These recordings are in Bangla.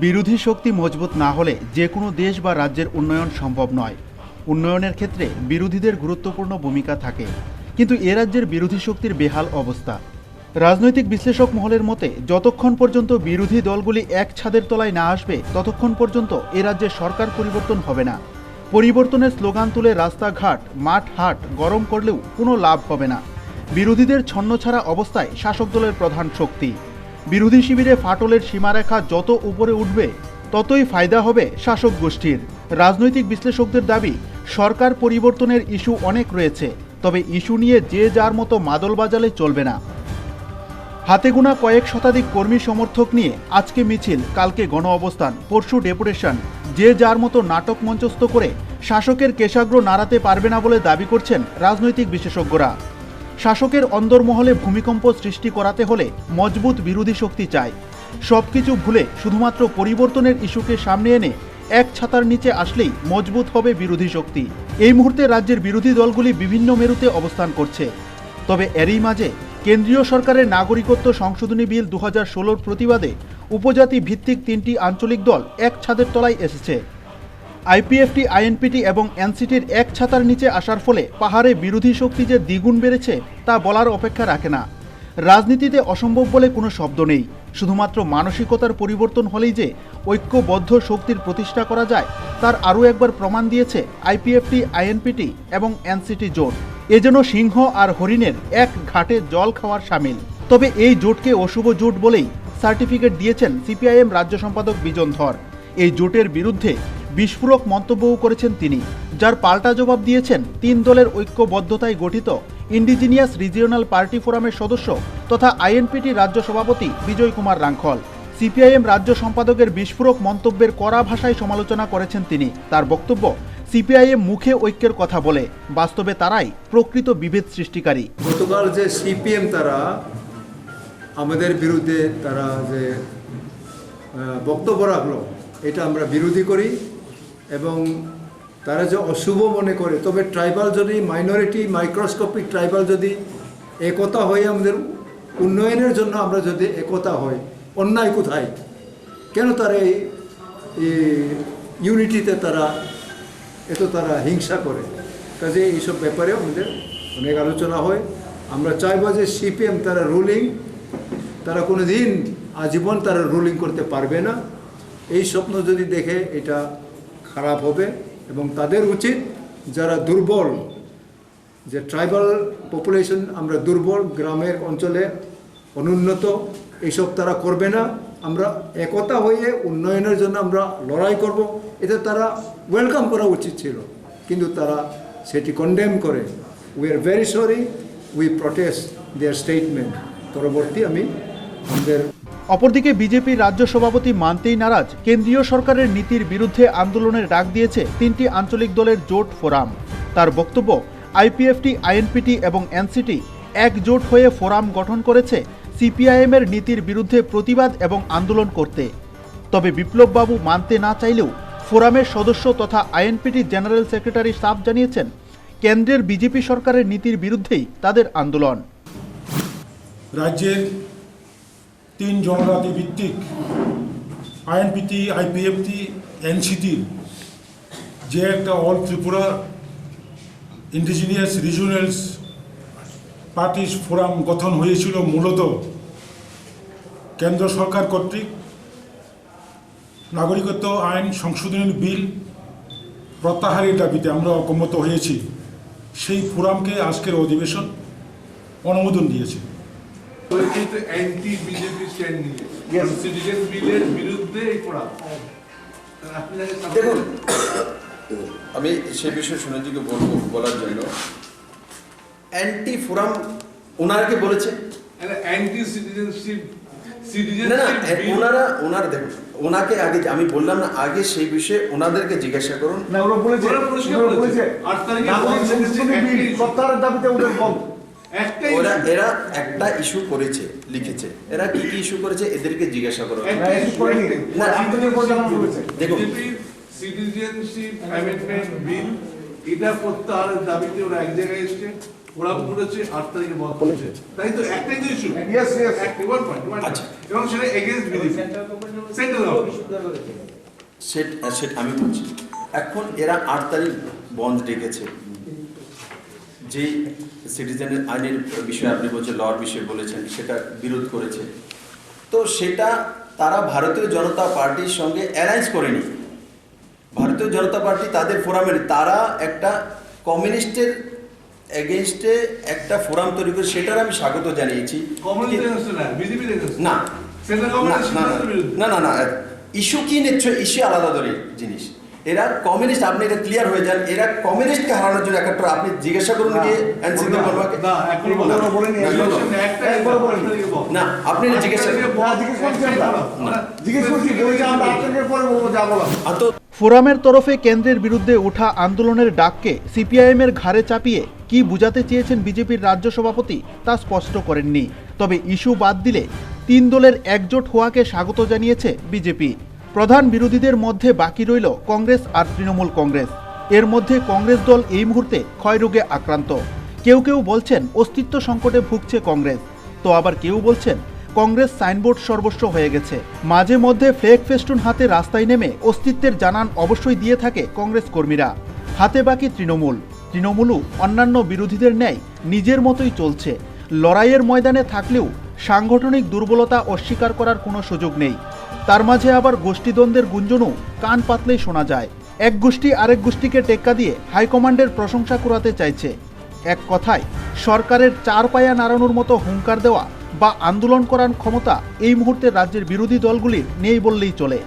বিরোধী শক্তি মজবুত না হলে যে কোনো দেশ বা রাজ্যের উন্নয়ন সম্ভব নয়। উন্নয়নের ক্ষেত্রে বিরোধীদের গুরুত্বপূর্ণ ভূমিকা থাকে, কিন্তু এ রাজ্যের বিরোধী শক্তির বেহাল অবস্থা। রাজনৈতিক বিশ্লেষক মহলের মতে যতক্ষণ পর্যন্ত বিরোধী দলগুলি এক ছাদের তলায় না আসবে ততক্ষণ পর্যন্ত এ রাজ্যে সরকার পরিবর্তন হবে না। পরিবর্তনের স্লোগান তুলে রাস্তাঘাট মাঠ হাট গরম করলেও কোনো লাভ হবে না। বিরোধীদের ছন্নছাড়া অবস্থায় শাসক দলের প্রধান শক্তি। বিরোধী শিবিরে ফাটলের সীমারেখা যত উপরে উঠবে ততই ফায়দা হবে শাসক গোষ্ঠীর। রাজনৈতিক বিশ্লেষকদের দাবি, সরকার পরিবর্তনের ইস্যু অনেক রয়েছে, তবে ইস্যু নিয়ে যে যার মতো মাদল বাজালে চলবে না। হাতে গোনা কয়েক শতাধিক কর্মী সমর্থক নিয়ে আজকে মিছিল, কালকে গণ অবস্থান, পরশু ডেপুটেশন, যে যার মতো নাটক মঞ্চস্থ করে শাসকের কেশাগ্র নাড়াতে পারবে না বলে দাবি করছেন রাজনৈতিক বিশেষজ্ঞরা। শাসকের অন্দরমহলে ভূমিকম্প সৃষ্টি করাতে হলে মজবুত বিরোধী শক্তি চায়। সবকিছু ভুলে শুধুমাত্র পরিবর্তনের ইস্যুকে সামনে এনে এক ছাতার নিচে আসলেই মজবুত হবে বিরোধী শক্তি। এই মুহূর্তে রাজ্যের বিরোধী দলগুলি বিভিন্ন মেরুতে অবস্থান করছে। তবে এরই মাঝে কেন্দ্রীয় সরকারের নাগরিকত্ব সংশোধনী বিল 2016 প্রতিবাদে উপজাতি ভিত্তিক 3টি আঞ্চলিক দল এক ছাদের তলায় এসেছে। আইপিএফটি, আইএনপিটি এবং এনসিটির এক ছাতার নিচে আসার ফলে পাহাড়ে বিরোধী শক্তি যে দ্বিগুণ বেড়েছে তা বলার অপেক্ষা রাখে না। রাজনীতিতে অসম্ভব বলে কোনো শব্দ নেই, শুধুমাত্র মানসিকতার পরিবর্তন হলেই যে ঐক্যবদ্ধ শক্তির প্রতিষ্ঠা করা যায় তার আরও একবার প্রমাণ দিয়েছে আইপিএফটি, আইএনপিটি এবং এনসিটি জোট। এ যেন সিংহ আর হরিণের এক ঘাটে জল খাওয়ার সামিল। তবে এই জোটকে অশুভ জোট বলেই সার্টিফিকেট দিয়েছেন সিপিআইএম রাজ্য সম্পাদক বিজন ধর। এই জোটের বিরুদ্ধে বিস্ফোরক মন্তব্যও করেছেন তিনি, যার পাল্টা জবাব দিয়েছেন 3 দলের ঐক্যবদ্ধতায় গঠিত ইন্ডিজিনিয়াস রিজিওনাল পার্টি ফোরামের সদস্য তথা আইএনপিটি রাজ্য সভাপতি বিজয় কুমার রাংখল। সিপিআইএম রাজ্য সম্পাদকের বিস্ফোরক মন্তব্যের কড়া ভাষায় সমালোচনা করেছেন তিনি। তার বক্তব্য, সিপিআইএম মুখে ঐক্যের কথা বলে, বাস্তবে তারাই প্রকৃত বিভেদ সৃষ্টিকারী। গতকাল যে সিপিএম তারা আমাদের বিরুদ্ধে তারা যে বক্তব্য রাখলো, এটা আমরা বিরোধী করি এবং তারা যে অশুভ মনে করে। তবে ট্রাইবাল যদি মাইনরিটি, মাইক্রোস্কোপিক ট্রাইবাল যদি একতা হয়ে আমাদের উন্নয়নের জন্য আমরা যদি একতা হই, অন্যায় কোথায়? কেন তারা এই ইউনিটিতে তারা তারা হিংসা করে? কাজে এইসব ব্যাপারে আমাদের অনেক আলোচনা হয়। আমরা চাইব যে সিপিএম তারা রুলিং, তারা কোনো দিন আজীবন তারা রুলিং করতে পারবে না। এই স্বপ্ন যদি দেখে এটা খারাপ হবে এবং তাদের উচিত যারা দুর্বল, যে ট্রাইবাল পপুলেশন আমরা দুর্বল, গ্রামের অঞ্চলে অনুন্নত, এইসব তারা করবে না। আমরা একতা হয়ে উন্নয়নের জন্য আমরা লড়াই করব, এটা তারা ওয়েলকাম করা উচিত ছিল, কিন্তু তারা সেটি কন্ডেম করে। We are very sorry, we protest their statement. পরবর্তী আমি আমাদের অপরদিকে বিজেপির রাজ্য সভাপতি মানতেই নারাজ কেন্দ্রীয় সরকারের নীতির বিরুদ্ধে আন্দোলনের ডাক দিয়েছে 3টি আঞ্চলিক দলের জোট ফোরাম। তার বক্তব্য, আইপিএফটি, আইএনপিটি এবং এনসিটি একজোট হয়ে ফোরাম গঠন করেছে সিপিআইএমের নীতির বিরুদ্ধে প্রতিবাদ এবং আন্দোলন করতে। তবে বিপ্লববাবু মানতে না চাইলেও ফোরামের সদস্য তথা আইএনপিটি জেনারেল সেক্রেটারি সাফ জানিয়েছেন, কেন্দ্রের বিজেপি সরকারের নীতির বিরুদ্ধেই তাদের আন্দোলন। রাজ্যের 3 জনজাতি ভিত্তিক আইএনপিটি, আইপিএফটি, এনসিটির যে একটা all Tripura indigenous regionals parties forum গঠন হয়েছিল মূলত কেন্দ্র সরকার কর্তৃক নাগরিকত্ব আইন সংশোধনী বিল প্রত্যাহারের দাবিতে আমরা ঐকমত্য হয়েছি। সেই ফোরামকে আজকের অধিবেশন অনুমোদন দিয়েছে। কিন্তু অ্যান্টি বিজেপি স্ট্যান্ড নিয়ে সিটিজেন বিলের বিরুদ্ধে এই ফোরাম। দেখুন, আমি সেই বিষয়ে সুনীতিকে বলার জন্য অ্যান্টি ফোরাম ওনারকে বলেছে অ্যান্টি সিটিজেনশিপ ওনারা দেখুন, ওনাকে আগে আমি বললাম না, আগে সেই বিষয়ে ওনাদেরকে জিজ্ঞাসা করুন। এরা একটা ইস্যু করেছে, লিখেছে। এরা কি কি ইস্যু করেছে এদেরকে জিজ্ঞাসা করুন। দেখুন, সিটিজেনশিপ অ্যামেন্ডমেন্ট বিল এটা প্রত্যাহারের দাবিতে ওরা এক জায়গায় এসছে। ফোরাম করেছে 8 তারিখে বন্ধ করেছে, তাই তো একটাই তো ইস্যু। Yes, yes. একটাই ওয়ান পয়েন্ট আচ্ছা। এবং সেটা এগেইনস্ট বিজেপি সেন্ট্রাল সেটা আমি বলছি, এখন এরা 8 তারিখ বন্ধ ডেকেছে, যেই সিটিজেনের আইনের বিষয়ে আপনি বলছেন, লর বিষয়ে বলেছেন, সেটা বিরোধ করেছে, তো সেটা তারা ভারতীয় জনতা পার্টির সঙ্গে অ্যালায়েন্স করেনি। ভারতীয় জনতা পার্টি তাদের ফোরামের, তারা একটা কমিউনিস্টের এগেনস্টে একটা ফোরাম তৈরি করে, সেটার আমি স্বাগত জানিয়েছি। কমিউনিস্ট এগেইনস্ট না, বিজেপি এগেইনস্ট না সেন্ট্রাল গভর্নমেন্টের সিদ্ধান্তের বিরুদ্ধে। না না না, ইস্যু কি নিশ্চয়, ইস্যু আলাদা ধরে জিনিস। এরা কমিউনিস্ট, আপনি এটা ক্লিয়ার হয়ে যান, এরা কমিউনিস্টকে হারানোর জন্য একটা, আপনি জিজ্ঞাসা করুন গিয়ে এনসিপি বলবাকে। না, এখনো বলেনি। ইলেকশন একটা একবার বলেনি। না, আপনি এটা জিজ্ঞাসা করুন। তো ফোরামের তরফে কেন্দ্রের বিরুদ্ধে ওঠা আন্দোলনের ডাককে সিপিআইএমের ঘাড়ে চাপিয়ে কি বুঝাতে চেয়েছেন বিজেপির রাজ্য সভাপতি তা স্পষ্ট করেননি। তবে ইস্যু বাদ দিলে 3 দলের একজোট হওয়াকে স্বাগত জানিয়েছে বিজেপি। প্রধান বিরোধীদের মধ্যে বাকি রইল কংগ্রেস আর তৃণমূল কংগ্রেস। এর মধ্যে কংগ্রেস দল এই মুহূর্তে ক্ষয়রোগে আক্রান্ত। কেউ কেউ বলছেন অস্তিত্ব সংকটে ভুগছে কংগ্রেস, তো আবার কেউ বলছেন কংগ্রেস সাইনবোর্ড সর্বস্ব হয়ে গেছে। মাঝে মধ্যে ফ্ল্যাগ ফেস্টুন হাতে রাস্তায় নেমে অস্তিত্বের জানান অবশ্যই দিয়ে থাকে কংগ্রেস কর্মীরা। হাতে বাকি তৃণমূলও অন্যান্য বিরোধীদের ন্যায় নিজের মতোই চলছে। লড়াইয়ের ময়দানে থাকলেও সাংগঠনিক দুর্বলতা অস্বীকার করার কোনো সুযোগ নেই। তার মাঝে আবার গোষ্ঠীদ্বন্দ্বের গুঞ্জনও কান পাতলেই শোনা যায়। এক গোষ্ঠী আরেক গোষ্ঠীকে টেক্কা দিয়ে হাইকমান্ডের প্রশংসা কুড়াতে চাইছে। এক কথায় সরকারের 4 পায়া নাড়ানোর মতো হুঙ্কার দেওয়া বা আন্দোলন করার ক্ষমতা এই মুহূর্তে রাজ্যের বিরোধী দলগুলির নেই বললেই চলে।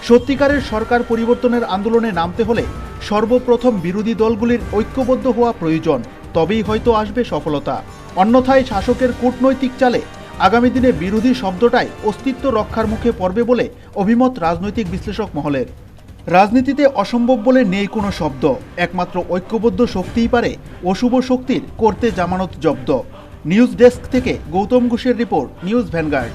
সত্যিকারের সরকার পরিবর্তনের আন্দোলনে নামতে হলে সর্বপ্রথম বিরোধী দলগুলির ঐক্যবদ্ধ হওয়া প্রয়োজন, তবেই হয়তো আসবে সফলতা। অন্যথায় শাসকের কূটনৈতিক চালে আগামী দিনে বিরোধী শব্দটাই অস্তিত্ব রক্ষার মুখে পড়বে বলে অভিমত রাজনৈতিক বিশ্লেষক মহলের। রাজনীতিতে অসম্ভব বলে নেই কোনো শব্দ, একমাত্র ঐক্যবদ্ধ শক্তিই পারে অশুভ শক্তির করতে জামানত জব্দ। নিউজ ডেস্ক থেকে গৌতম ঘোষের রিপোর্ট, নিউজ ভ্যানগার্ড।